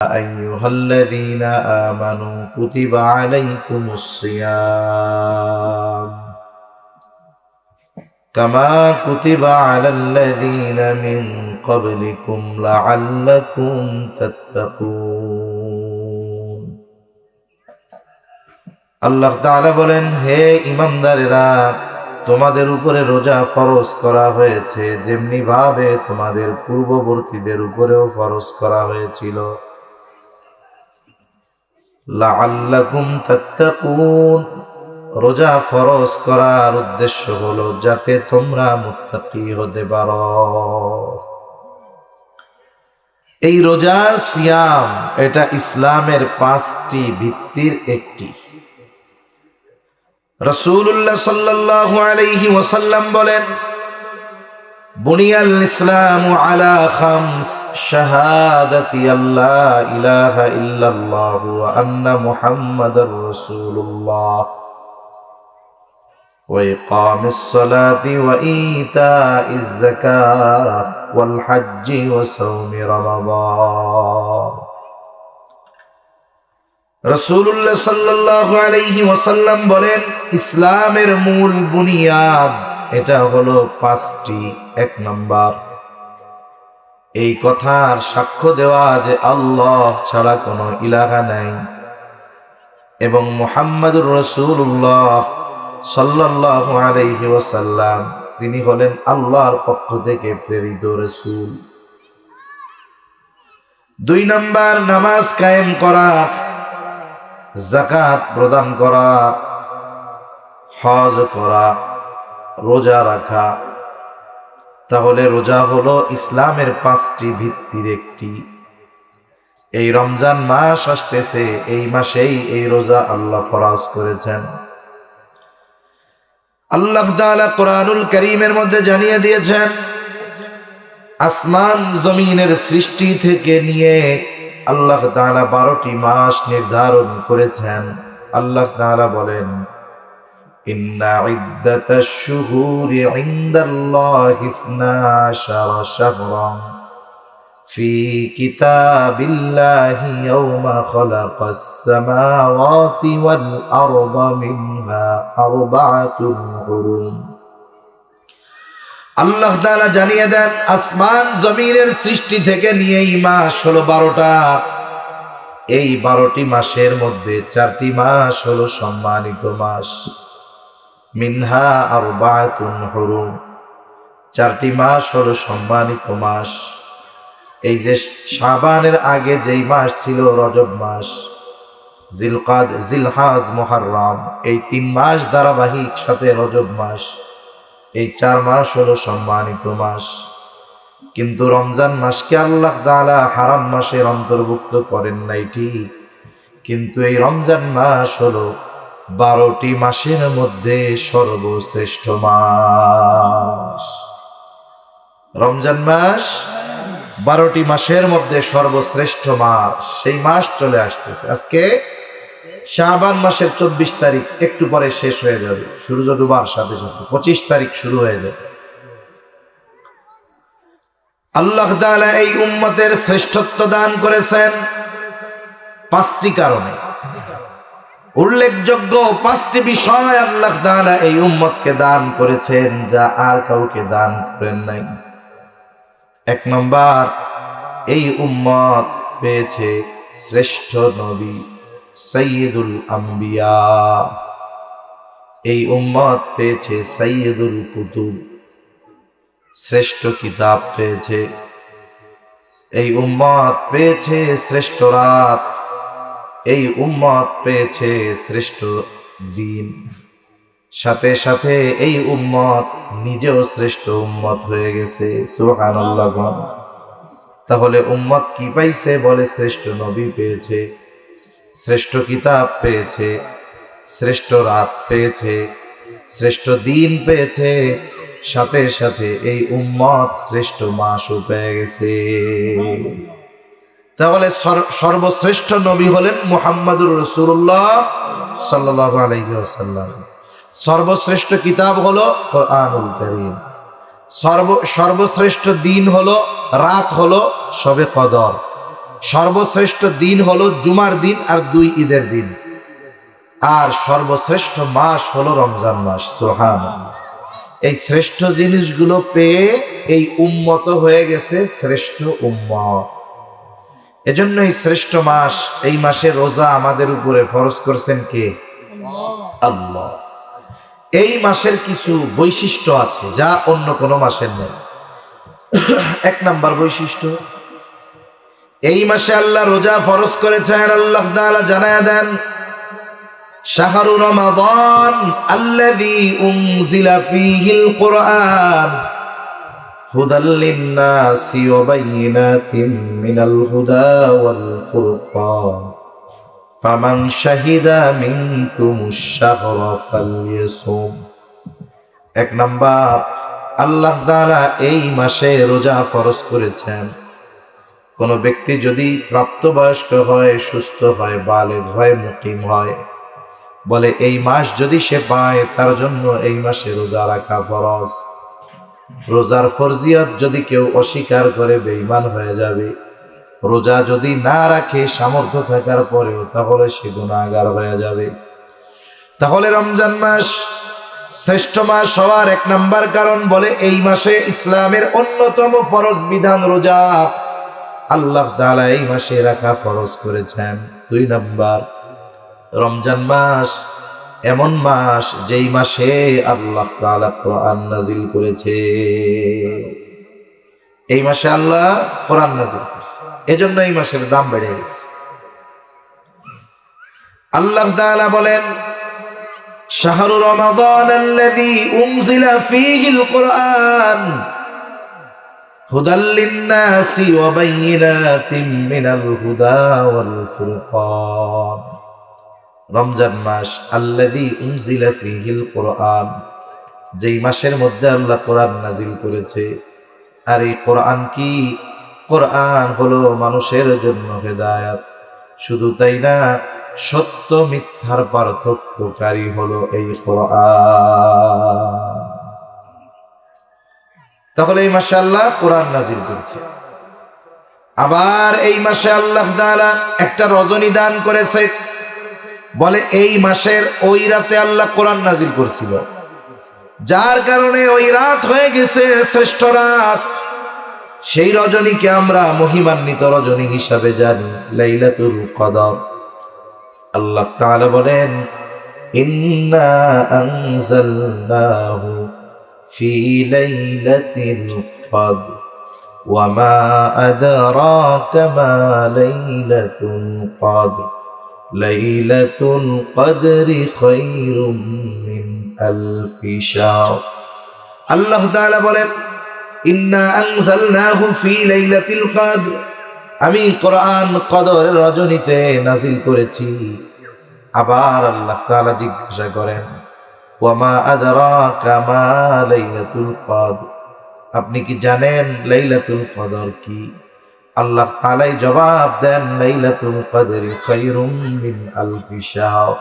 أيها الذين آمنوا كتب عليكم الصيام كما كتب على الذين من قبلكم لعلكم تتقون আল্লাহ তাআলা বলেন, হে ঈমানদারেরা, তোমাদের উপরে রোজা ফরজ করা হয়েছে যেমনি ভাবে তোমাদের পূর্ববর্তীদের উপরেও ফরজ করা হয়েছিল। লাআল্লাকুম তাত্তাকুন, রোজা ফরজ করার উদ্দেশ্য হলো যাতে তোমরা মুত্তাকি হতে পারো। এই রোজা সিয়াম এটা ইসলামের 5টি ভিত্তির একটি। রাসূলুল্লাহ সাল্লাল্লাহু আলাইহি ওয়াসাল্লাম বলেন, বুনিয়াল ইসলামু আলা খামস শাহাদাতি আল্লা ইলাহা ইল্লাল্লাহ ওয়া আন্না মুহাম্মাদার রাসূলুল্লাহ ওয়া ইকামিস সালাতি ওয়া ইতাইজ যাকাত ওয়াল হজ্জি ওয়া সাওমি রমাদান। রাসূলুল্লাহ সাল্লাল্লাহু আলাইহি ওয়াসাল্লাম বলেন, ইসলামের মূল বুনিয়াদ এটা হলো 5টি। 1 নাম্বার, এই কথার সাক্ষ্য দেওয়া যে আল্লাহ ছাড়া কোনো ইলাহা নাই এবং মুহাম্মাদুর রাসূলুল্লাহ সাল্লাল্লাহু আলাইহি ওয়াসাল্লাম তিনি হলেন আল্লাহর পক্ষ থেকে প্রেরিত রাসূল। 2 নাম্বার, নামাজ কায়েম করা, যাকাত প্রদান করা, হজ করা, রোজা রাখা। তাহলে রোজা হলো ইসলামের 5টি ভিত্তির একটি। এই রমজান মাস আসতেছে, এই মাসেই এই রোজা আল্লাহ ফরজ করেছেন। আল্লাহ তাআলা কোরআনুল কারীমের মধ্যে জানিয়ে দিয়েছেন, আসমান জমিনের সৃষ্টি থেকে নিয়ে আল্লাহ তাআলা 12টি মাস নির্ধারণ করেছেন। আল্লাহ তাআলা বলেন, ইন্না ইদ্দাতাশ শুহুরি ইনদাল্লাহি 12 শাহরান ফি কিতাবিল্লাহি ইয়াওমা খালাকাস সামাওয়াতি ওয়াল আরদা মিনহা আরবাআতুন হুরুম। আল্লাহ তাআলা জানিয়ে দেন, আসমান জমিনের সৃষ্টি থেকে নিয়ে এই মাস হলো 12টা। এই 12টি মাসের মধ্যে 4টি মাস হলো সম্মানিত মাস। মিনহা আরবাআতুন হুরুম, 4টি মাস হলো সম্মানিত মাস। এই যে শাবানের আগে যেই মাস ছিল রজব মাস, জিলকাদ, জিলহাজ, মুহররম, এই 3 মাস ধারাবাহিক সাথে রজব মাস, এই 4 মাস হলো সম্মানিত মাস। কিন্তু রমজান মাসকে আল্লাহ তাআলা হারাম মাসের অন্তর্ভুক্ত করেন নাই ঠিক, কিন্তু এই রমজান মাস হলো 12টি মাসের মধ্যে সর্বশ্রেষ্ঠ মাস। রমজান মাস 12টি মাসের মধ্যে সর্বশ্রেষ্ঠ মাস। সেই মাস চলে আসতেছে। আজকে শাবান মাসের 24 তারিখ, একটু পরে শেষ হয়ে যাবে, সূর্য ডুবার সাথে সাথে 25 তারিখ শুরু হয়ে যাবে। আল্লাহ তাআলা এই উম্মতের শ্রেষ্ঠত্ব দান করেছেন 5টি কারণে। উল্লেখযোগ্য 5টি বিষয় আল্লাহ তাআলা এই উম্মতকে দান করেছেন যা আর কাউকে দান করেন নাই। 1 নম্বর, এই উম্মত পেয়েছে শ্রেষ্ঠ নবী, সাইয়্যিদুল আম্বিয়া। এই উম্মত পেয়েছে সাইয়্যিদুল কুতুব, শ্রেষ্ঠ কিতাব পেয়েছে। এই উম্মত পেয়েছে শ্রেষ্ঠ রাত। এই উম্মত পেয়েছে শ্রেষ্ঠ দিন। সাথে সাথে এই উম্মত নিজেও শ্রেষ্ঠ উম্মত হয়ে গেছে। সুবহানাল্লাহ। তাহলে উম্মত কি পাইছে? বলে শ্রেষ্ঠ নবী পেয়েছে, শ্রেষ্ঠ কিতাব পেয়েছে, শ্রেষ্ঠ রাত পেয়েছে, শ্রেষ্ঠ দিন পেয়েছে, সাথে সাথে এই উম্মত শ্রেষ্ঠ মাসও পেয়ে গেছে। তাহলে সর্বশ্রেষ্ঠ নবী হলেন মুহাম্মাদুর রাসূলুল্লাহ সাল্লাল্লাহু আলাইহি ওয়াসাল্লাম। সর্বশ্রেষ্ঠ কিতাব হলো কোরআনুল কারীম। সর্বশ্রেষ্ঠ দিন হলো, রাত হলো শবে কদর। সর্বশ্রেষ্ঠ দিন হলো জুমার দিন আর 2 ঈদের দিন, আর সর্বশ্রেষ্ঠ মাস হলো রমজান মাস। সুবহানাল্লাহ। এই শ্রেষ্ঠ জিনিসগুলো পেয়ে এই উম্মত হয়ে গেছে শ্রেষ্ঠ উম্মত। এজন্য এই শ্রেষ্ঠ মাস, এই মাসে রোজা আমাদের উপরে ফরজ করছেন কে? আল্লাহ। এই মাসের কিছু বৈশিষ্ট্য আছে যা অন্য কোনো মাসের নেই। 1 নাম্বার বৈশিষ্ট্য, এই মাসে আল্লাহ রোজা ফরজ করেছেন। আল্লাহ তাআলা জানায়া দেন, শাহরু রমাদান আল্লাযী উনজিলা ফীহিল কুরআন হুদাল লিন-নাসি ওয়া বাইয়িনাতিন মিনাল হুদা ওয়াল ফুরকান ফামান শাহিদা মিনকুমুশ শাহরা ফালইয়াসুম। 1 নাম্বার, আল্লাহ তাআলা এই মাসে রোজা ফরজ করেছেন। কোন ব্যক্তি যদি প্রাপ্তবয়স্ক হয়, সুস্থ হয়, বালেগ হয়, মুকিম হয়, বলে এই মাস যদি সে পায় তার জন্য এই মাসে রোজা রাখা ফরজ। রোজার ফরজিয়ত যদি কেউ অস্বীকার করে বেঈমান হয়ে যাবে। রোজা যদি না রাখে সামর্থ্য থাকার পরেও, তাহলে সে গুনাহগার হয়ে যাবে। তাহলে রমজান মাস শ্রেষ্ঠ মাস হওয়ার 1 নাম্বার কারণ, বলে এই মাসে ইসলামের অন্যতম ফরজ বিধান রোজা আল্লাহ তাআলা এই মাসে রাখা ফরজ করেছেন। 2 নাম্বার, রমজান মাস এমন মাস যেই মাসে আল্লাহ তাআলা কোরআন নাজিল করেছে। এই মাসে আল্লাহ কোরআন নাজিল করেছে, এজন্য এই মাসের দাম বেড়ে গেছে। আল্লাহ তাআলা বলেন, শাহরু রমাদান আল্লাযী উনজিলা ফীহিল কুরআন হুদাল লিন-নাসি ওয়া বাইয়িনাতিন মিনাল হুদা ওয়াল ফুরকান। রমজান মাস আল্লাযী উনজিলা ফীহিল কুরআন, যেই মাসের মধ্যে আল্লাহ কোরআন নাজিল করেছে। আর এই কোরআন কি? কোরআন হলো মানুষের জন্য হেদায়েত। শুধু তাই না, সত্য মিথ্যার পার্থক্যকারী হলো এই কোরআন। তাহলে এই মাসে আল্লাহ কোরআন নাজিল করেছে। আবার এই মাসে আল্লাহ তাআলা একটা রজনী দান করেছে, বলে এই মাসের ওই রাতে আল্লাহ কোরআন নাজিল করছিল, যার কারণে ওই রাত হয়ে গেছে শ্রেষ্ঠ রাত। সেই রজনীকে আমরা মহিমান্বিত রজনী হিসাবে জানি, লাইলাতুল কদর। আল্লাহ তাআলা বলেন, ইন্না আনজালনাহু ফি লাইলাতিল কদর ওয়া মা আদরাকা মা লাইলাতুল কদর লাইলাতুল কদরি খায়রুম মিন আলফি শাহর। আল্লাহ তাআলা বলেন, ইন্না আনজালনাহু ফি লাইলাতিল কদর, আমি কোরআন কদরের রজনীতে নাজিল করেছি। আবার আল্লাহ তাআলা জিজ্ঞাসা করেন, ওয়া মা আদরাকা মা লাইলাতুল কদর, আপনি কি জানেন লাইলাতুল কদর কি? আল্লাহ তাআলাই জবাব দেন, লাইলাতুল কদরি খায়রুম মিন আলফি শাহর।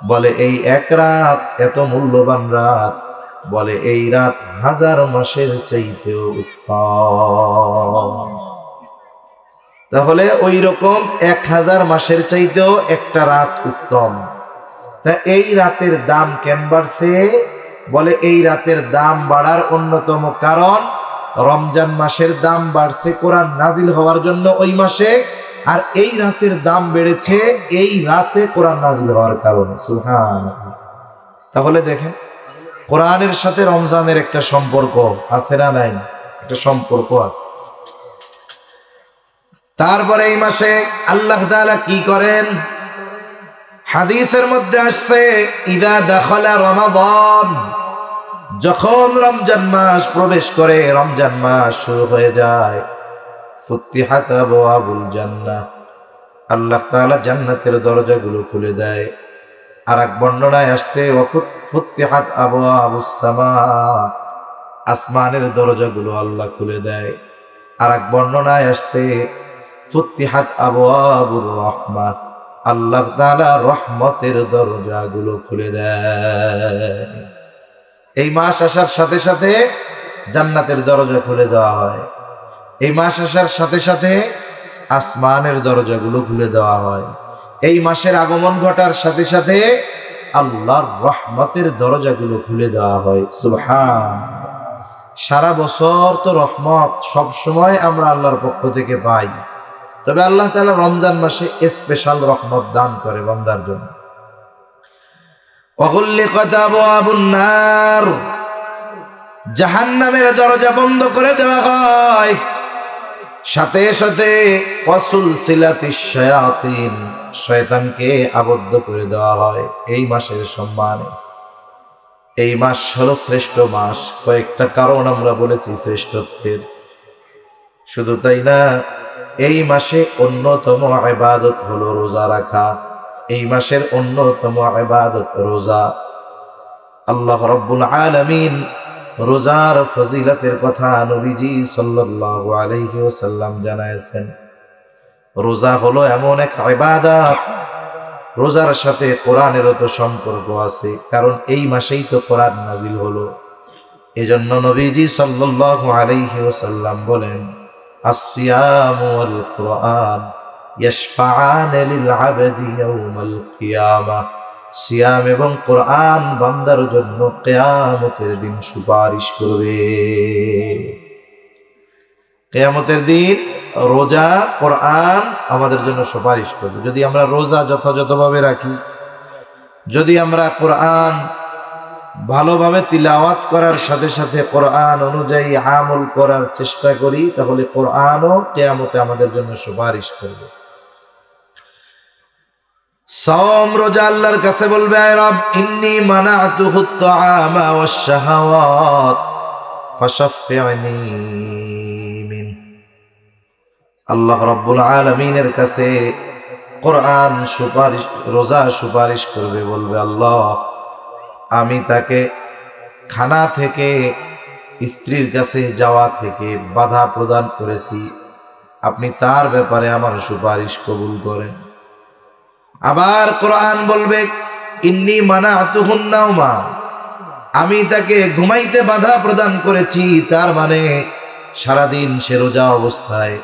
বলে এই এক রাত এত মূল্যবান রাত, বলে এই রাত 1000 মাসের চাইতেও উত্তম। তাহলে ওই রকম 1000 মাসের চাইতেও একটা রাত উত্তম। তা এই রাতের দাম কেন বাড়ছে? বলে এই রাতের দাম বাড়ার অন্যতম কারণ, রমজান মাসের দাম বাড়ছে কোরআন নাজিল হওয়ার জন্য ওই মাসে, আর এই রাতের দাম বেড়েছে এই রাতে কোরআন নাজিল হওয়ার কারণে। সুবহানাল্লাহ। তাহলে দেখেন, কোরআনের সাথে রমজানের একটা সম্পর্ক আছে না নাই? একটা সম্পর্ক আছে। তারপরে এই মাসে আল্লাহ তাআলা কি করেন? হাদিসের মধ্যে আসছে, ইদা দাখালা রমাদান, যখন রমজান মাস প্রবেশ করে, রমজান মাস শুরু হয়ে যায়, ফুতিহাত আবওয়াবুল জান্নাহ, আল্লাহ তাআলা জান্নাতের দরজাগুলো খুলে দেয়। আর এক বর্ণনায় আসছে, ফুতিহাত আবওয়াবুস সামা, আসমানের দরজাগুলো আল্লাহ খুলে দেয়। আর এক বর্ণনায় আসছে, ফুতিহাত আবওয়াবুর রাহমাহ, আল্লাহ তাআলা রহমতের দরজাগুলো খুলে দেয়। এই মাস আসার সাথে সাথে জান্নাতের দরজা খুলে দেওয়া হয়। এই মাস আসার সাথে সাথে আসমানের দরজাগুলো খুলে দেওয়া হয়। এই মাসের আগমন ঘটার সাথে সাথে আল্লাহর রহমতের দরজাগুলো খুলে দেওয়া হয়। সুবহান। সারা বছর তো রহমত সব সময় আমরা আল্লাহর পক্ষ থেকে পাই, তবে আল্লাহ তাআলা রমজান মাসে স্পেশাল রহমত দান করে বান্দার জন্য। ওয়াগুল্লিকাত আবওয়াবুন নার, জাহান্নামের দরজা বন্ধ করে দেওয়া হয়। সাথে সাথে ওয়াসুলসিলাতিশ শায়াতিন, শয়তানকে আবদ্ধ করে দেওয়া হয় এই মাসের সম্মানে। এই মাস হলো শ্রেষ্ঠ মাস, কয়েকটা কারণ আমরা বলেছি শ্রেষ্ঠত্বের। শুধু তাই না, এই মাসে অন্যতম ইবাদত হলো রোজা রাখা। এই মাসের অন্যতম ইবাদত রোজা। আল্লাহ রাব্বুল আলামিন রোজার ফজিলতের কথা নবীজি সাল্লাল্লাহু আলাইহি ওয়াসাল্লাম জানায়েছেন। রোজা হলো এমন এক ইবাদত, রোজার সাথে কোরআনেরও তো সম্পর্ক আছে, কারণ এই মাসেই তো কোরআন নাজিল হলো। এজন্য নবীজি সাল্লাল্লাহু আলাইহি ওয়াসাল্লাম বলেন, আসসিয়ামু ওয়াল কুরআন ইয়াশফাআন লিল আবদি ইয়াউমাল কিয়ামাহ। সিয়াম এবং কোরআন বান্দার জন্য কিয়ামতের দিন সুপারিশ করবে। কিয়ামতের দিন রোজা, কোরআন আমাদের জন্য সুপারিশ করবে। যদি আমরা রোজা যথাযথভাবে রাখি, যদি আমরা কোরআন ভালোভাবে তিলাওয়াত করার সাথে সাথে কোরআন অনুযায়ী আমল করার চেষ্টা করি, তাহলে কোরআনও কিয়ামতে আমাদের জন্য সুপারিশ করবে। সাওম, রোজা আল্লাহর কাছে বলবে, আয় রব, ইন্নী মানাতুহুত তাআমা ওয়াশ শাহাওয়াত ফাশাফি'নি মিন। আল্লাহ রাব্বুল আলামিনের কাছে কোরআন সুপারিশ, রোজা সুপারিশ করবে, বলবে, আল্লাহ, আমি তাকে খানা থেকে, স্ত্রীর কাছে যাওয়া থেকে বাধা প্রদান করেছি, আপনি তার ব্যাপারে আমার সুপারিশ কবুল করেন। আবার কোরআন বলবে, ইন্নী মানাতুহুন নাওমা, আমি তাকে ঘুমাইতে বাধা প্রদান করেছি, তার মানে সারাদিন সে রোজা অবস্থায়,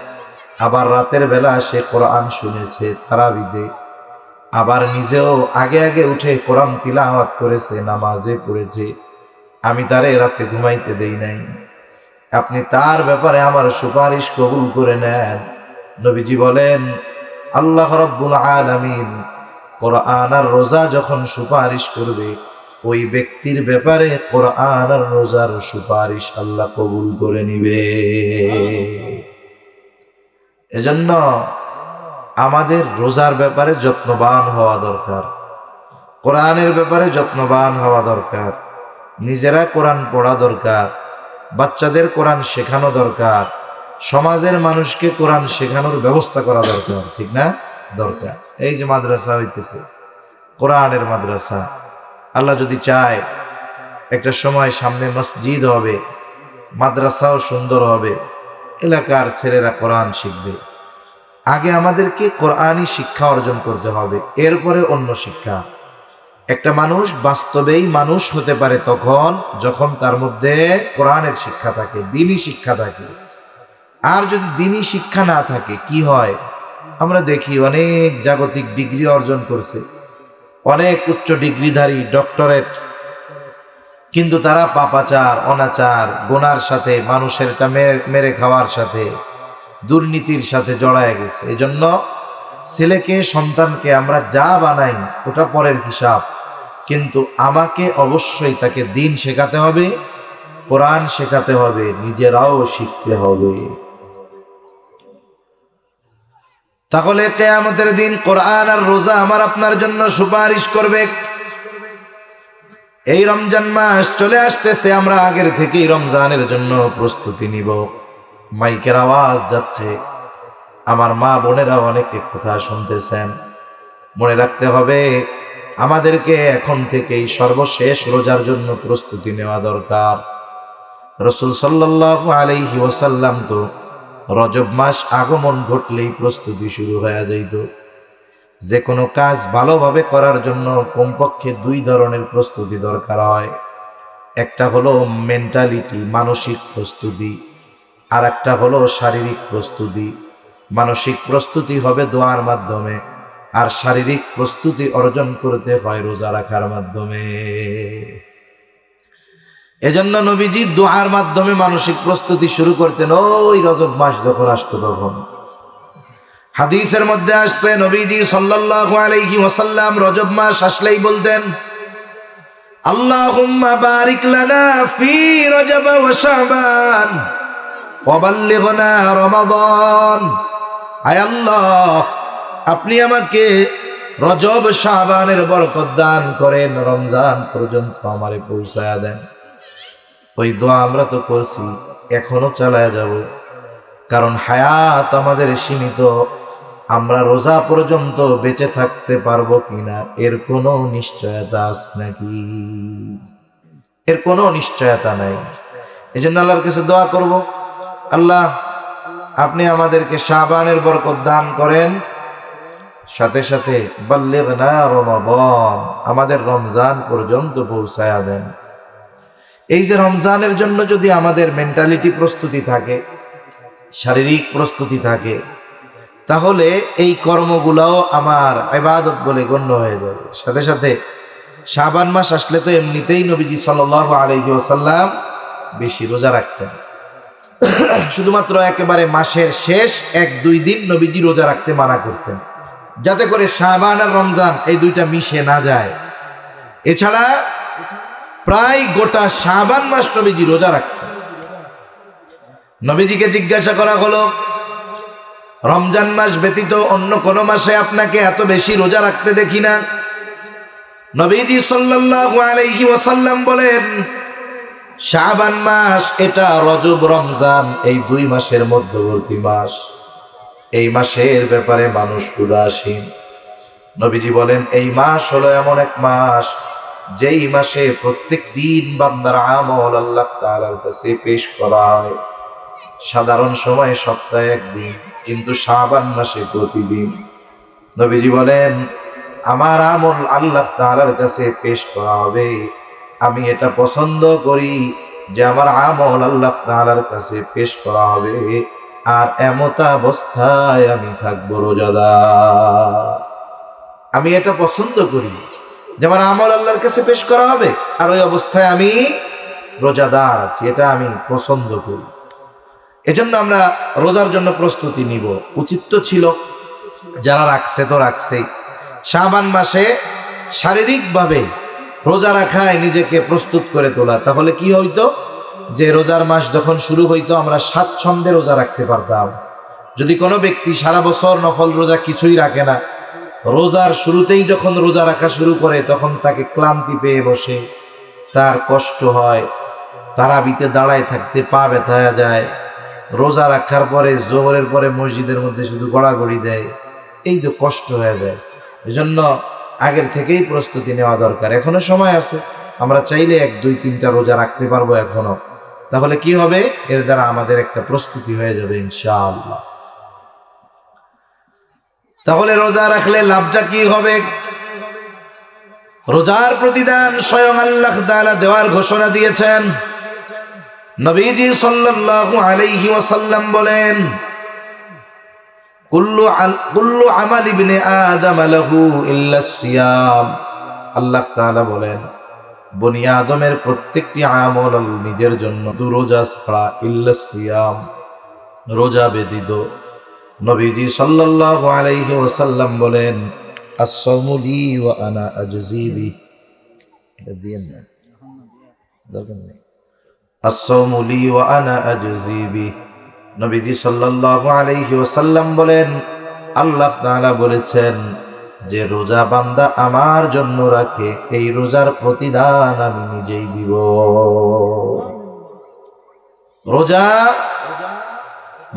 আবার রাতের বেলা সে কোরআন শুনেছে তারাবিতে, আবার নিজেও আগে আগে উঠে কোরআন তিলাওয়াত করেছে, নামাজে পড়েছে, আমি তারে রাতে ঘুমাইতে দেই নাই, আপনি তার ব্যাপারে আমার সুপারিশ কবুল করে নেন। নবীজি বলেন, আল্লাহ রাব্বুল আলামিন কোরআন আর রোজা যখন সুপারিশ করবে, ওই ব্যক্তির ব্যাপারে কোরআন আর রোজার সুপারিশ আল্লাহ কবুল করে নিবে। এজন্য আমাদের রোজার ব্যাপারে যত্নবান হওয়া দরকার, কোরআনের ব্যাপারে যত্নবান হওয়া দরকার, নিজেরা কোরআন পড়া দরকার, বাচ্চাদের কোরআন শেখানো দরকার, সমাজের মানুষকে কোরআন শেখানোর ব্যবস্থা করা দরকার, ঠিক না? দরকার। এই যে মাদ্রাসা হইতেছে, কোরআনের মাদ্রাসা, আল্লাহ যদি চায় একটা সময় সামনে মসজিদ হবে, মাদ্রাসাও সুন্দর হবে, এলাকার ছেলেরা কোরআন শিখবে। আগে আমাদেরকে কোরআনই শিক্ষা অর্জন করতে হবে, এরপরে অন্য শিক্ষা। একটা মানুষ বাস্তবেই মানুষ হতে পারে তখন যখন তার মধ্যে কোরআনের শিক্ষা থাকে, দ্বীনি শিক্ষা থাকে। আর যদি দ্বীনি শিক্ষা না থাকে, কি হয়? আমরা দেখি অনেক জাগতিক ডিগ্রি অর্জন করছে, অনেক উচ্চ ডিগ্রিধারী, ডক্টরেট, কিন্তু তারা পাপাচার, অনাচার, গুনার সাথে, মানুষেরটা মেরে খাওয়ার সাথে, দুর্নীতির সাথে জড়ায় গেছে। এই জন্য ছেলেকে, সন্তানকে আমরা যা বানাই ওটা পরের হিসাব, কিন্তু আমাকে অবশ্যই তাকে দ্বীন শেখাতে হবে, কোরআন শেখাতে হবে, নিজেরাও শিখতে হবে। তাহলে কিয়ামতের দিন কোরআন আর রোজা আমার আপনার জন্য সুপারিশ করবে। এই রমজান মাস চলে আসতেছে, আমরা আগের থেকেই রমজানের জন্য প্রস্তুতি নিব। মাইকের আওয়াজ যাচ্ছে, আমার মা বোনেরা অনেকে কথা শুনতেছেন। মনে রাখতে হবে, আমাদেরকে এখন থেকেই সর্বশেষ রোজার জন্য প্রস্তুতি নেওয়া দরকার। রাসূল সাল্লাল্লাহু আলাইহি ওয়াসাল্লাম তো রজব মাস আগমন ঘটলেই প্রস্তুতি শুরু হয়ে যাইত। যে কোনো কাজ ভালোভাবে করার জন্য কমপক্ষে দুই ধরনের প্রস্তুতি দরকার হয়। একটা হলো মেন্টালিটি, মানসিক প্রস্তুতি, আর একটা হলো শারীরিক প্রস্তুতি। মানসিক প্রস্তুতি হবে দোয়ার মাধ্যমে, আর শারীরিক প্রস্তুতি অর্জন করতে হয় রোজা রাখার মাধ্যমে। এজন্য নবীজি দোয়ার মাধ্যমে মানসিক প্রস্তুতি শুরু করতেন ওই রজব মাস যখন আসতো তখন। হাদিসের মধ্যে আসছে নবীজি সাল্লাল্লাহু আলাইহি ওয়াসাল্লাম রজব মাস আসলেই বলতেন, আল্লাহুম্মা বারিক লানা ফি রজব ওয়া শাবান ওয়া বাল্লিগনা রমাদান। আয় আল্লাহ, আপনি আমাকে রজব শাবানের বরকত দান করেন, রমজান পর্যন্ত আমারে পৌঁছায়া দেন। ওই দোয়া আমরা তো করছি, এখনো চালায়া যাব, কারণ হায়াত আমাদের সীমিত। আমরা রোজা পর্যন্ত বেঁচে থাকতে পারবো কিনা এর কোনো নিশ্চয়তা আছে নাকি? এর কোনো নিশ্চয়তা নাই। এই জন্য আল্লাহর কাছে দোয়া করব, আল্লাহ আপনি আমাদেরকে শাবানের বরকত দান করেন, সাথে সাথে বাল্লিগনা রমাদান, আমাদের রমজান পর্যন্ত পৌঁছায়া দেন। এই যে রমজানের জন্য যদি আমাদের মেন্টালিটি প্রস্তুতি থাকে, শারীরিক প্রস্তুতি থাকে, তাহলে এই কর্মগুলাও আমার ইবাদত বলে গণ্য হয়ে যাবে। সাথে সাথে শাবান মাস আসলে তো এমনিতেই নবীজি সাল্লাল্লাহু আলাইহি ওয়াসাল্লাম বেশি রোজা রাখতেন। শুধুমাত্র একেবারে মাসের শেষ 1-2 দিন নবীজি রোজা রাখতে মানা করছেন, যাতে করে শাবান আর রমজান এই দুইটা মিশে না যায়। এছাড়া প্রায় গোটা শাবান মাস নবীজি রোজা রাখতেন। নবীজিকে জিজ্ঞাসা করা হলো, রমজান মাস ব্যতীত অন্য কোন মাসে আপনাকে এত বেশি রোজা রাখতে দেখি না। নবীজি সাল্লাল্লাহু আলাইহি ওয়াসাল্লাম বলেন, শাবান মাস এটা রজব রমজান এই 2 মাসের মধ্যবর্তী মাস। এই মাসের ব্যাপারে মানুষ উদাসীন। নবীজি বলেন, এই মাস হলো এমন এক মাস যেই মাসে প্রত্যেক দিন বান্দার আমল আল্লাহ তাআলার কাছে পেশ করা হয়। সাধারণ সময় সপ্তাহে 1 দিন, কিন্তু শাবান মাসে প্রতিদিন। নবীজি বলেন, আমার আমল আল্লাহ তাআলার কাছে পেশ করা হবে। আমি এটা পছন্দ করি যে আমার আমল আল্লাহ তাআলার কাছে পেশ করা হবে, আর এমত অবস্থায় আমি থাকবো রোজাদার। আমি এটা পছন্দ করি যে আমার আমল আল্লাহর কাছে পেশ করা হবে, আর ওই অবস্থায় আমি রোজাদার আছি, এটা আমি পছন্দ করি। এজন্য আমরা রোজার জন্য প্রস্তুতি নিব। উচিত তো ছিল, যারা রাখছে তো রাখছেই, শাবান মাসে শারীরিকভাবে রোজা রাখায় নিজেকে প্রস্তুত করে তোলা। তাহলে কি হইতো, যে রোজার মাস যখন শুরু হইতো আমরা স্বাচ্ছন্দ্যে রোজা রাখতে পারতাম। যদি কোনো ব্যক্তি সারা বছর নফল রোজা কিছুই রাখে না, রোজার শুরুতেই যখন রোজা রাখা শুরু করে তখন তাকে ক্লান্তি পেয়ে বসে, তার কষ্ট হয়, তারাবিতে দাঁড়ায় থাকতে পা ব্যথা যায়, রোজা রাখার পরে জোহরের পরে মসজিদের মধ্যে শুধু গড়াগড়ি দেয়, এই তো কষ্ট হয়ে যায়। এজন্য আগের থেকেই প্রস্তুতি নেওয়া দরকার। এখনো সময় আছে, আমরা চাইলে 1-2-3টা রোজা রাখতে পারবো এখনো। তাহলে কি হবে, এর দ্বারা আমাদের একটা প্রস্তুতি হয়ে যাবে ইনশাআল্লাহ। তাহলে রোজা রাখলে লাভটা কি হবে? রোজার প্রতিদান স্বয়ং আল্লাহ তাআলা দেওয়ার ঘোষণা দিয়েছেন। নবীজি সাল্লাল্লাহু আলাইহি ওয়াসাল্লাম বলেন, কুল্লু আমাল ইবনে আদম লাহু ইল্লা সিয়াম। আল্লাহ তাআলা বলেন, বনি আদমের প্রত্যেকটি আমল নিজের জন্য, রোজা ছাড়া, ইল্লা সিয়াম, রোজা ব্যতীত। নবীজি সাল্লাল্লাহু আলাইহি ওয়াসাল্লাম বলেন, আস-সাওমু লি ওয়া আনা আজজি বিহি। দিয়েন না, দরকার নেই। আস-সাওমু লি ওয়া আনা আজজি বিহি। নবীজি সাল্লাল্লাহু আলাইহি ওয়াসাল্লাম বলেন, আল্লাহ তাআলা বলেছেন যে রোজা বান্দা আমার জন্য রাখে, এই রোজার প্রতিদান আমি নিজেই দিব। রোজা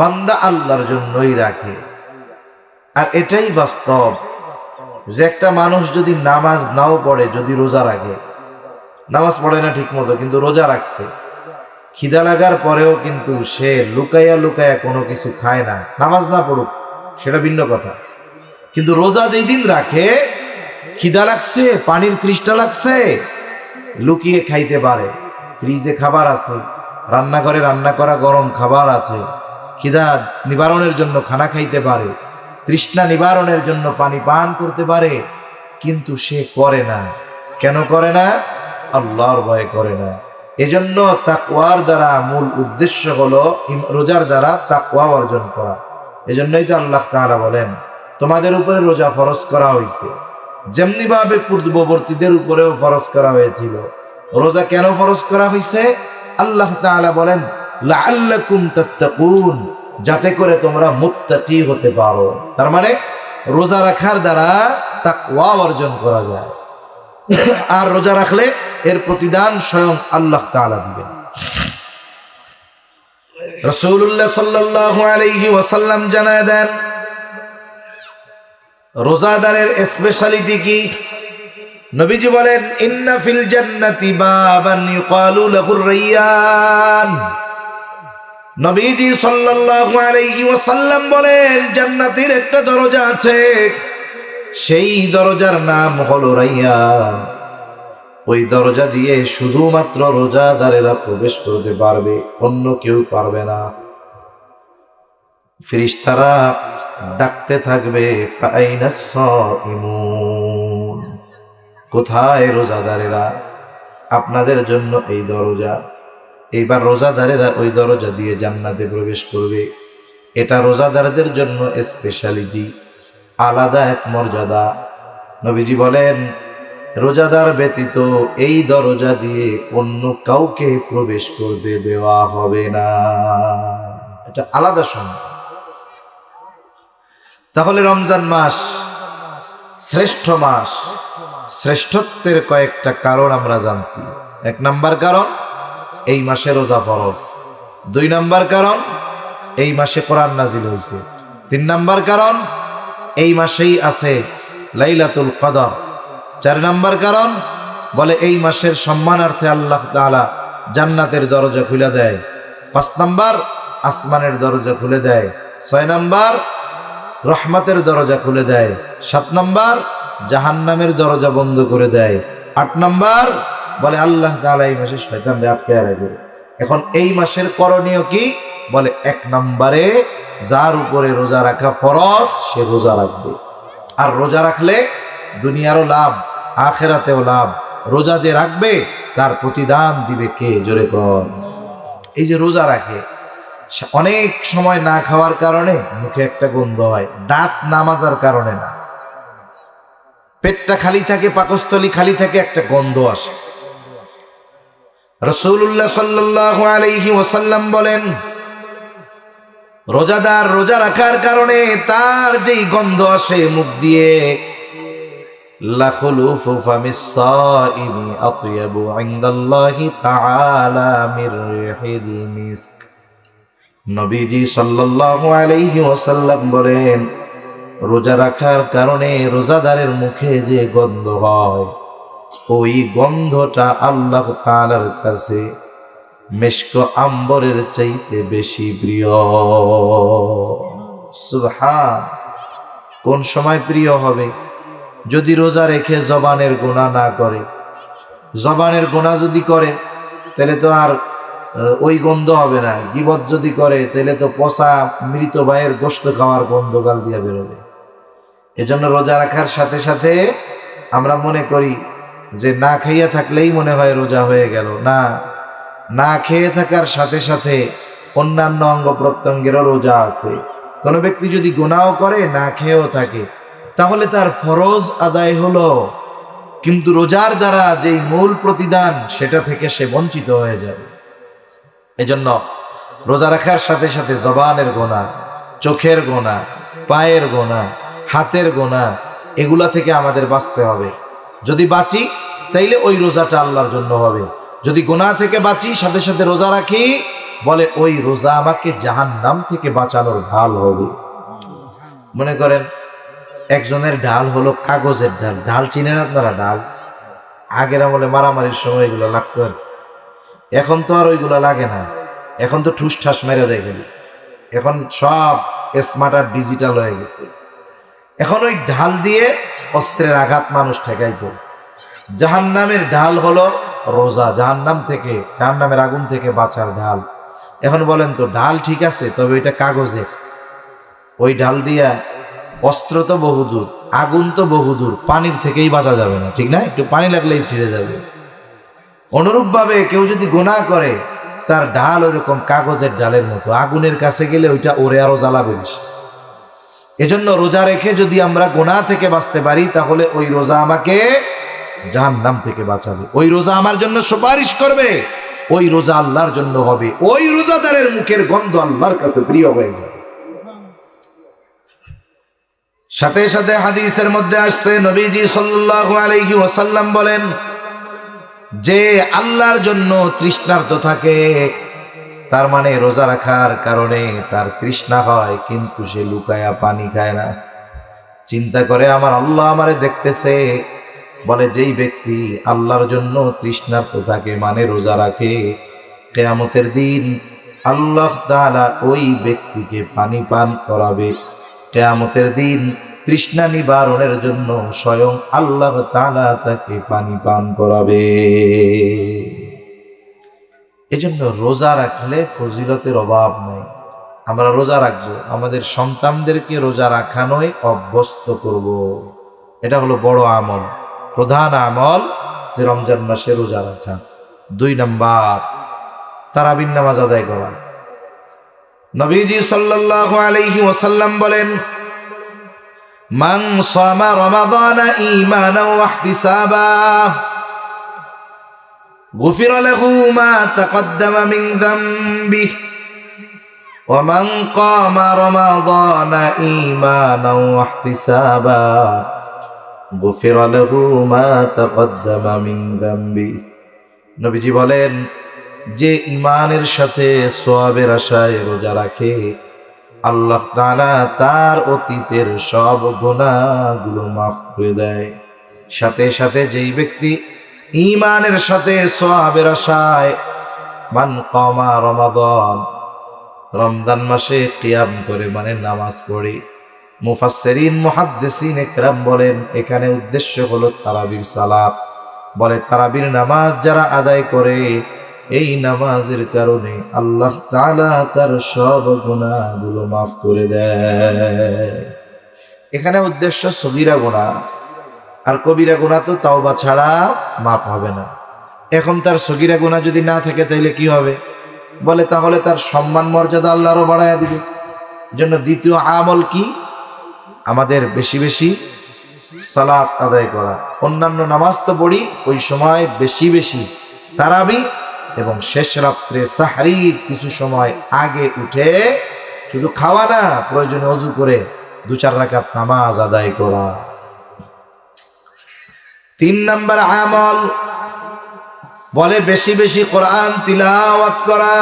বান্দা আল্লাহর জন্যই রাখে। আর এটাই বাস্তব যে একটা মানুষ যদি নামাজ নাও পড়ে, যদি রোজা রাখে, নামাজ পড়ে না ঠিক মতো কিন্তু রোজা রাখছে, খিদা লাগার পরেও কিন্তু সে লুকাইয়া লুকাইয়া কোনো কিছু খায় না, নামাজ না পড়ুক সেটা ভিন্ন কথা, কিন্তু রোজা যেই দিন রাখে, খিদা লাগছে, পানির তৃষ্ণা লাগছে, লুকিয়ে খাইতে পারে। ফ্রিজে খাবার আছে, রান্নাঘরে রান্না করা গরম খাবার আছে, খিদা নিবারণের জন্য খানা খাইতে পারে, তৃষ্ণা নিবারণের জন্য পানি পান করতে পারে, কিন্তু সে করে না। কেন করে না? আল্লাহর ভয়ে করে না। এজন্য তাকওয়ার দ্বারা মূল উদ্দেশ্য হলো রোজার দ্বারা তাকওয়া অর্জন করা। এজন্যই তো আল্লাহ তাআলা বলেন তোমাদের উপরে রোজা ফরজ করা হয়েছে, যেমনি ভাবে পূর্ববর্তীদের উপরেও ফরজ করা হয়েছিল। রোজা কেন ফরজ করা হয়েছে? আল্লাহ তাআলা বলেন লাআল্লাকুম তাত্তাকুন, যাতে করে তোমরা মুত্তাকি হতে পারো। তার মানে রোজা রাখার দ্বারা তাকওয়া অর্জন করা যায়, আর রোজা রাখলে এর প্রতিদান স্বয়ং আল্লাহ তাআলা দিবেন। রাসূলুল্লাহ সাল্লাল্লাহু আলাইহি ওয়াসাল্লাম জানায় দেন রোজাদারের স্পেশালিটি কি? নবীজি বলেন ইন্না ফিল জান্নাতি বাবান ইউকালু লাহুর রায়্যান। নবীজি সাল্লাল্লাহু আলাইহি ওয়াসাল্লাম বলেন জান্নাতের একটা দরজা আছে, সেই দরজার নাম হলো রায়্যান। ওই দরজা দিয়ে শুধুমাত্র রোজাদারেরা প্রবেশ করতে পারবে, অন্য কেউ পারবে না। ফেরেশতারা ডাকতে থাকবে ফাইনাস সাইমুন, কোথায় রোজাদারেরা? আপনাদের জন্য এই দরজা। এইবার রোজাদারেরা ওই দরজা দিয়ে জান্নাতে প্রবেশ করবে। এটা রোজাদারদের জন্য স্পেশালিটি, আলাদা এক মর্যাদা। নবীজি বলেন রোজাদার ব্যতীত এই দরজা দিয়ে অন্য কাউকে প্রবেশ করতে দেওয়া হবে না। এটা আলাদা সম্মান। তাহলে রমজান মাস শ্রেষ্ঠ মাস। শ্রেষ্ঠত্বের কয়েকটা কারণ আমরা জানছি। 1 নাম্বার কারণ, এই মাসে রোজা ফরজ। 2 নাম্বার কারণ, এই মাসে কোরআন নাজিল হয়েছে। 3 নাম্বার কারণ, এই মাসেই আছে লাইলাতুল কদর। 4 নাম্বার কারণ, বলে এই মাসের সম্মানার্থে আল্লাহ তাআলা জান্নাতের দরজা খুলে দেয়। 5 নাম্বার, আসমানের দরজা খুলে দেয়। 6 নাম্বার, রহমতের দরজা খুলে দেয়। 7 নাম্বার, জাহান্নামের দরজা বন্ধ করে দেয়। 8 নাম্বার, বলে আল্লাহ তাআলা এই মাসে শয়তানকে আটকায় রাখবে। এখন এই মাসের করণীয় কি? বলে 1 নম্বরে যার উপরে রোজা রাখা ফরজ সে রোজা রাখবে। আর রোজা রাখলে দুনিয়ারও লাভ, আখিরাতেও লাভ। রোজা যে রাখবে তার প্রতিদান দিবে কে? জোরে কর। এই যে রোজা রাখে, অনেক সময় না খাওয়ার কারণে মুখে একটা গন্ধ হয়, দাঁত না মাজার কারণে না, পেটটা খালি থাকে, পাকস্থলী খালি থাকে, একটা গন্ধ আসে। রাসূলুল্লাহ সাল্লাল্লাহু আলাইহি ওয়াসাল্লাম বলেন রোজাদার রোজা রাখার কারণে তার যেই গন্ধ আসে মুখ দিয়ে, লা খুলুফু ফামিস সাইমি আতয়াবু ইনদাল্লাহি তাআলা মির রিহিল মিস্ক। নবীজি সাল্লাল্লাহু আলাইহি ওয়াসাল্লাম বলেন রোজা রাখার কারণে রোজাদারের মুখে যে গন্ধ হয়, ওই গন্ধটা আল্লাহ তাআলার কাছে মিশক আম্বরের চাইতে বেশি প্রিয়। সুবহান। কোন সময় প্রিয় হবে? যদি রোজা রেখে জবানের গুনাহ না করে। জবানের গুনাহ যদি করে তাহলে তো আর ওই গন্ধ হবে না। গীবত যদি করে তাহলে তো পচা মৃত ভাইয়ের গোশত খাওয়ার গন্ধ গাল দিয়ে বেরোবে। এজন্য রোজা রাখার সাথে সাথে আমরা মনে করি যে না খাইয়া থাকলেই মনে হয় রোজা হয়ে গেল। না, না খেয়ে থাকার সাথে সাথে অন্যান্য অঙ্গ প্রত্যঙ্গেরও রোজা আছে। কোনো ব্যক্তি যদি গুনাহ করে, না খেয়েও থাকে, তাহলে তার ফরজ আদায় হলো, কিন্তু রোজার দ্বারা যেই মূল প্রতিদান সেটা থেকে সে বঞ্চিত হয়ে যাবে। এজন্য রোজা রাখার সাথে সাথে জবানের গুনাহ, চোখের গুনাহ, পায়ের গুনাহ, হাতের গুনাহ, এগুলা থেকে আমাদের বাঁচতে হবে। যদি বাঁচি তাইলে ওই রোজাটা আল্লাহর জন্য হবে। যদি গুনাহ থেকে বাঁচি সাথে সাথে রোজা রাখি, বলে ওই রোজা আমাকে জাহান্নাম থেকে বাঁচানোর ঢাল হবে। মনে করেন একজনের ঢাল হলো কাগজের ঢাল। ঢাল চিনেন আপনারা? ঢাল আগের আমলে মারামারির সময় এগুলো লাগতো, এখন তো আর ওইগুলো লাগে না। এখন তো ঠুস ঠাস মেরে দেয় গেল। এখন সব স্মার্ট আর ডিজিটাল হয়ে গেছে। এখন ওই ঢাল দিয়ে অস্ত্রের আঘাত মানুষ ঠেকাইতো। জাহান্নামের ঢাল হলো রোজা, জাহান্নামের আগুন থেকে বাঁচার ঢাল। এখন বলেন তো ঢাল ঠিক আছে, তবে ওইটা কাগজের, ওই ঢাল দিয়া অস্ত্র তো বহুদূর, আগুন তো বহুদূর, পানির থেকেই বাঁচা যাবে না, ঠিক না? একটু পানি লাগলেই ছিঁড়ে যাবে। অনুরূপ ভাবে কেউ যদি গুনাহ করে, তার ঢাল ওইরকম কাগজের ঢালের মতো, আগুনের কাছে গেলে ওইটা ওরে আরো জ্বালাবে বেশি। এজন্য রোজা রেখে যদি আমরা গুনাহ থেকে বাঁচতে পারি, তাহলে ওই রোজা আমাকে জাহান্নাম থেকে বাঁচাবে, ওই রোজা আমার জন্য সুপারিশ করবে, ওই রোজা আল্লাহর জন্য হবে, ওই রোজাদারের মুখের গন্ধ আল্লাহর কাছে প্রিয় হয়ে যাবে। সাথে সাথে হাদিসের মধ্যে আসছে, নবীজি সাল্লাল্লাহু আলাইহি ওয়াসাল্লাম বলেন, যে আল্লাহর জন্য তৃষ্ণার্ত থাকে, তার মানে রোজা রাখার কারণে তার তৃষ্ণা হয়, কিন্তু সে লুকায়া পানি খায় না, চিন্তা করে আমার আল্লাহ আমারে দেখতেছে। বলে যেই ব্যক্তি আল্লাহর জন্য তৃষ্ণার্ত থাকে, মানে রোজা রাখে, কিয়ামতের দিন আল্লাহ তাআলা ওই ব্যক্তিকে পানি পান করাবে। কিয়ামতের দিন তৃষ্ণা নিবারণের জন্য স্বয়ং আল্লাহ তাআলা তাকে পানি পান করাবে। এজন্য রোজা রাখলে ফজিলতের অভাব নেই। আমরা রোজা রাখবো, আমাদের সন্তানদেরকে রোজা রাখানোই অভ্যস্ত করব। এটা হলো বড় আমল, প্রধান আমল, যে রমজান মাসে রোজা রাখা। 2 নাম্বার, তারাবির নামাজ আদায় করা। নবীজি সাল্লাল্লাহু আলাইহি ওয়াসাল্লাম বলেন, মান সামা রমাদানা ঈমানান ওয়া ইহতিসাবা গুফিরা লাহু মা তাকদ্দামা মিন যামবিহি ওয়া মান কামা রমাদানা ঈমানান ওয়া ইহতিসাবা গুফিরা লাহু মা তাকদ্দামা মিন যামবিহি। নবীজি বলেন, যে ঈমানের সাথে সওয়াবের আশায় রোজা রাখে, আল্লাহ তাআলা তার অতীতের সব গুনাহগুলো মাফ করে দেয়। সাথে সাথে যেই ব্যক্তি ঈমানের সাথে সওয়াবের আশায় মান কামা রমাদান, রমজান মাসে কিয়াম করে, মানে নামাজ পড়ে, মুফাসসিরিন মুহাদ্দিসিন ইকরাম বলেন এখানে উদ্দেশ্য হলো তারাবির সালাত। বলে তারাবির নামাজ যারা আদায় করে, এই নামাজের কারণে আল্লাহ তাআলা তার সব গুনাহগুলো মাফ করে দেয়। এখানে উদ্দেশ্য সগীরা গুনাহ, আর কবিরা গুনাহ তো তাওবা ছাড়া মাফ হবে না। এখন তার সগীরা গুনাহ যদি না থাকে, তাইলে কি হবে? বলে তাহলে তার সম্মান মর্যাদা আল্লাহ আরো বাড়ায়া দিবে। জন্য দ্বিতীয় আমল কি? আমাদের বেশি বেশি সালাত আদায় করা। অন্যান্য নামাজ তো পড়ি, ওই সময় বেশি বেশি তারাবি এবং শেষ রাত্রে সাহরির কিছু সময় আগে উঠে শুধু খাওয়া না, প্রয়োজনে ওযু করে 2-4 রাকাত নামাজ আদায় করা। 3 নাম্বার আমল, বলে বেশি বেশি কোরআন তিলাওয়াত করা।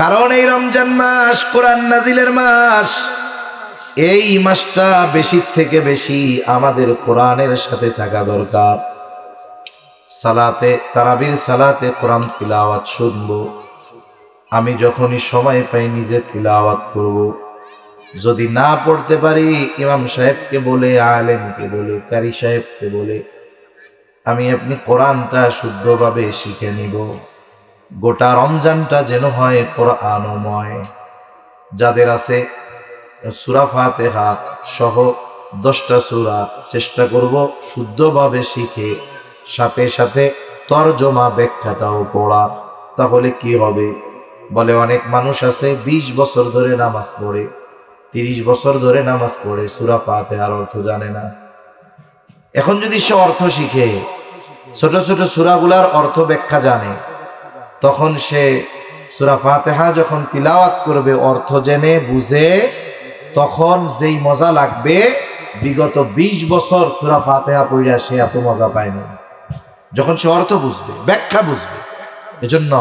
কারণ এই রমজান মাস কোরআন নাজিলের মাস। এই মাসটা বেশি থেকে বেশি আমাদের কোরআনের সাথে থাকা দরকার। সালাতে, তারাবির সালাতে কোরআন তিলাওয়াত শুনবো। আমি যখনই সময় পাই নিজে তিলাওয়াত করব। যদি না পড়তে পারি, ইমাম সাহেবকে বলে, আলেমকে বলে, কারি সাহেবকে বলে আমি আপনি কোরআনটা শুদ্ধভাবে শিখে নিব। গোটা রমজানটা যেন হয় কোরআনময়। যাদের আছে সূরা ফাতিহা সহ 10টা সূরা চেষ্টা করব শুদ্ধভাবে শিখে, সাথে সাথে তরজমা ব্যাখ্যাটাও পড়া। তাহলে কি হবে? বলে অনেক মানুষ আছে 20 বছর ধরে নামাজ পড়ে, 30 বছর ধরে নামাজ পড়ে, সূরা ফাতিহার অর্থ জানে না। এখন যদি সে অর্থ শিখে, ছোট ছোট সূরাগুলার অর্থ ব্যাখ্যা জানে, তখন সে সূরা ফাতিহা যখন তিলাওয়াত করবে, অর্থ জেনে বুঝে, তখন যেই মজা লাগবে, বিগত 20 বছর সূরা ফাতিহা পড়া সে এত মজা পায়নি, যখন সে অর্থ বুঝবে, ব্যাখ্যা বুঝবে। এজন্য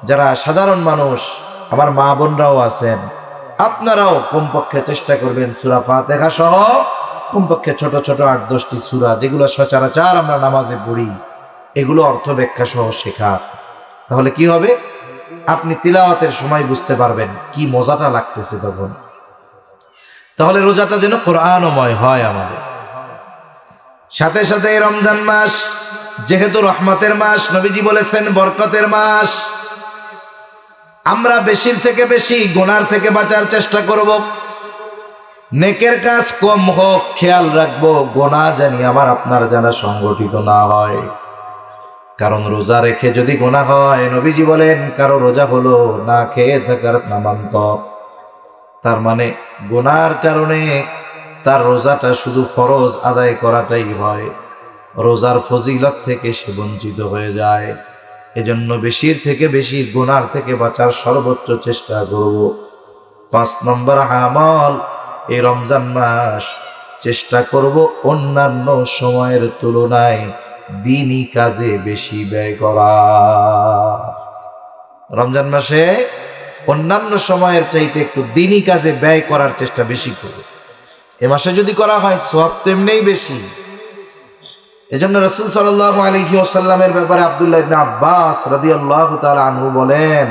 যারা সাধারণ মানুষ, আমার মা বোনরাও আছেন, আপনারাও কমপক্ষে চেষ্টা করবেন সূরা ফাতিহা সহ কমপক্ষে ছোট ছোট 8-10টি সূরা, যেগুলো সচরাচর আমরা নামাজে পড়ি, এগুলো অর্থ ব্যাখ্যা সহ শেখা। তাহলে কি হবে? আপনি তিলাওয়াতের সময় বুঝতে পারবেন কি মজাটা লাগতেছে তখন। তাহলে রোজাটা যেন কোরআনময় হয় আমাদের। সাথে সাথে এই রমজান মাস যেহেতু রহমতের মাস, নবীজি বলেছেন বরকতের মাস। আমরা বেশির থেকে বেশি গুনার থেকে বাঁচার চেষ্টা করব। নেকের কাজ কম হোক, খেয়াল রাখবো গুনাহ জানি আমার আপনার জানা সংগঠিত না হয়। কারণ রোজা রেখে যদি গুনাহ হয়, নবীজি বলেন কারো রোজা হলো না খেয়ে থাকার নামান্তর। তার মানে গুনার কারণে তার রোজাটা শুধু ফরজ আদায় করাটাই হয়, রোজার ফজিলত থেকে সে বঞ্চিত হয়ে যায়। এজন্য বেশির থেকে বেশি গুনার থেকে বাঁচার সর্বোচ্চ চেষ্টা করব। 5 নম্বর আমল, এই রমজান মাস চেষ্টা করব অন্যান্য সময়ের তুলনায় দিনই কাজে বেশি ব্যয় করা। রমজান মাসে অন্যান্য সময়ের চাইতে একটু দিনই কাজে ব্যয় করার চেষ্টা বেশি করব। এ মাসে যদি করা হয় সওয়াব তো এমনিই বেশি। এজন্য রাসূল সাল্লাল্লাহু আলাইহি ওয়াসাল্লামের ব্যাপারে আব্দুল্লাহ ইবনে আব্বাস রাদিয়াল্লাহু তাআলা আনহু বলেন,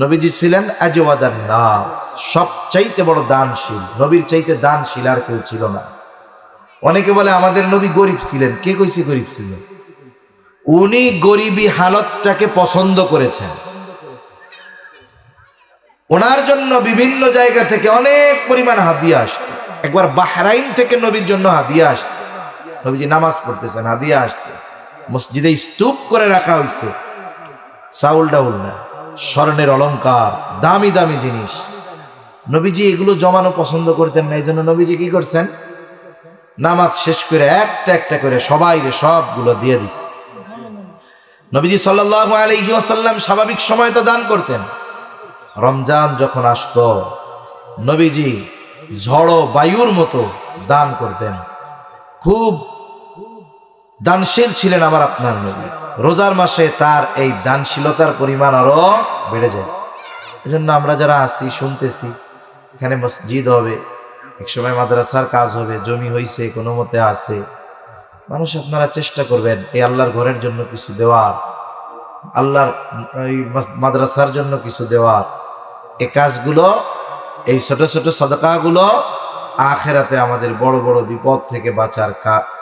নবীজি ছিলেন আজওয়াদান নাস, সবচাইতে বড় দানশীল। নবীর চাইতে দানশীল আর কেউ ছিল না। অনেকে বলে আমাদের নবী গরিব ছিলেন। কে কইছে গরিব ছিলেন? উনি গরিবী হালতটাকে পছন্দ করেছেন। ওনার জন্য বিভিন্ন জায়গা থেকে অনেক পরিমাণ হাদিয়া আসছে। একবার বাহরাইন থেকে নবীর জন্য হাদিয়া আসছে। নবীজি নামাজ পড়তেছেন, হাদিয়া আসছে। মসজিদে স্তূপ করে রাখা হয়েছে, চাউল ডাউল না, স্বর্ণের অলংকার, দামি দামি জিনিস। নবীজি এগুলো জমানো পছন্দ করতেন না। এই জন্য নবীজি কি করছেন, নামাজ শেষ করে একটা একটা করে সবাই সবগুলো দিয়ে দিচ্ছে। নবীজি সাল্লাল্লাহু আলাইহি ওয়াসাল্লাম স্বাভাবিক সময় তো দান করতেন। রমজান যখন আসতো নবীজি ঝড়ো বায়ুর মতো দান করতেন। খুব দানশীল ছিলেন আমার আপনার নবী। রোজার মাসে তার এই দানশীলতার পরিমাণ আরো বেড়ে যায়। এজন্য আমরা যারা আছি শুনতেছি, এখানে মসজিদ হবে, একসময় মাদ্রাসার কাজ হবে, জমি হইছে, কোনো মতে আছে। মানুষ আপনারা চেষ্টা করবেন এই আল্লাহর ঘরের জন্য কিছু দেওয়ার, আল্লাহর এই মাদ্রাসার জন্য কিছু দেওয়ার। এই কাজগুলো, এই ছোট ছোট সাদাকাগুলো আখিরাতে আমাদের বড় বড় বিপদ থেকে বাঁচার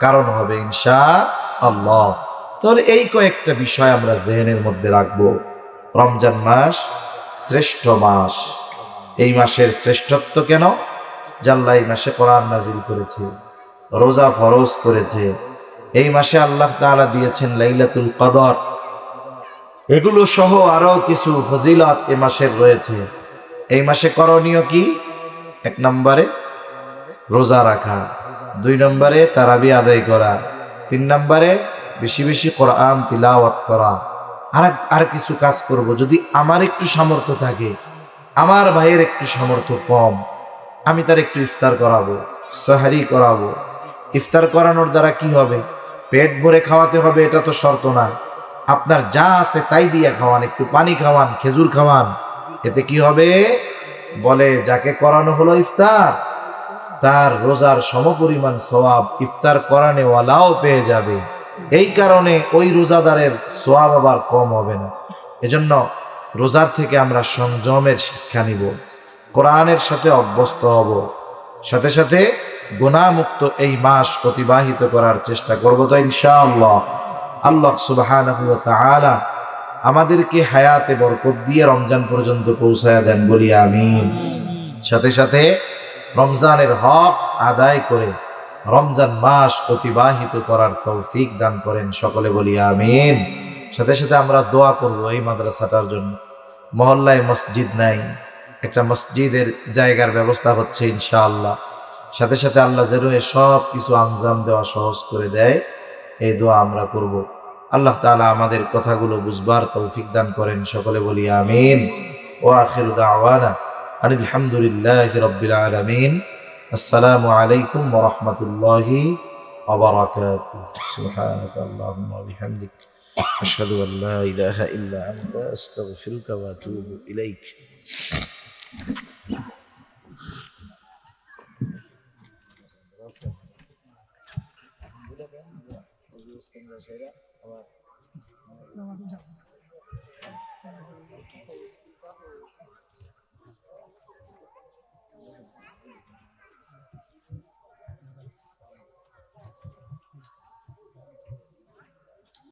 কারণ হবে ইনশাআল্লাহ। তাহলে এই কয়েকটা বিষয় আমরা জেহেনের মধ্যে রাখবো। রমজান মাস শ্রেষ্ঠ মাস। এই মাসের শ্রেষ্ঠত্ব কেন? আল্লাহ এই মাসে কোরআন নাজিল করেছে, রোজা ফরজ করেছে। এই মাসে আল্লাহ তাআলা দিয়েছেন লাইলাতুল কদর। এগুলো সহ আরো কিছু ফজিলত এই মাসের রয়েছে। এই মাসে করণীয় কি? 1 নম্বরে রোজা রাখা, 2 নম্বরে তারাবি আদায় করা, 3 নম্বরে বেশি বেশি কোরআন তিলাওয়াত করা। আর কিছু কাজ করব যদি আমার একটু সামর্থ্য থাকে। আমার ভাইয়ের একটু সামর্থ্য কম, আমি তার একটু ইফতার করাবো, সাহারি করাবো। ইফতার করানোর দ্বারা কি হবে? পেট ভরে খাওয়াতে হবে এটা তো শর্ত না। আপনার যা আছে তাই দিয়ে খাওয়ান, একটু পানি খাওয়ান, খেজুর খাওয়ান। এতে কি হবে? বলে যাকে করানো হলো ইফতার, তার রোজার সমপরিমাণ সওয়াব ইফতার করানেওয়ালাও পেয়ে যাবে। এই কারণে ওই রোজাদারের সওয়াব আবার কম হবে না। এজন্য রোজার থেকে আমরা সংযমের শিক্ষা নিব, কোরআনের সাথে অভ্যস্ত হব, সাথে সাথে গুনাহমুক্ত এই মাস অতিবাহিত করার চেষ্টা করব। তো ইনশাআল্লাহ আল্লাহ সুবহানাহু ওয়া তাআলা আমাদেরকে হায়াতে বরকত দিয়ে রমজান পর্যন্ত পৌঁছায়া দেন, বলি আমিন। সাথে সাথে রমজানের হক আদায় করে রমজান মাস অতিবাহিত করার তৌফিক দান করেন, সকলে বলি আমিন। সাথে সাথে আমরা দোয়া করব এই মাদ্রাসাটার জন্য। মহল্লায় মসজিদ নাই, একটা মসজিদের জায়গার ব্যবস্থা হচ্ছে ইনশাআল্লাহ। সাথে সাথে আল্লাহ যেন সব কিছু আঞ্জাম দেওয়া সহজ করে দেয়, এই দোয়া আমরা করব। আল্লাহ তাআলা আমাদের কথাগুলো বুঝবার তৌফিক দান করেন, সকলে বলি আমিন। ওয়া আখিরু দাওয়ানা আনিল হামদুলিল্লাহি রাব্বিল আলামিন। আসসালামু আলাইকুম ওয়া রাহমাতুল্লাহি ওয়া বারাকাতুহু। সুবহানাকা আল্লাহুম্মা ওয়া বিহামদিক আশহাদু আল লা ইলাহা ইল্লা আনতা আস্তাগফিরুকা ওয়া আতুবু ইলাইক। আমার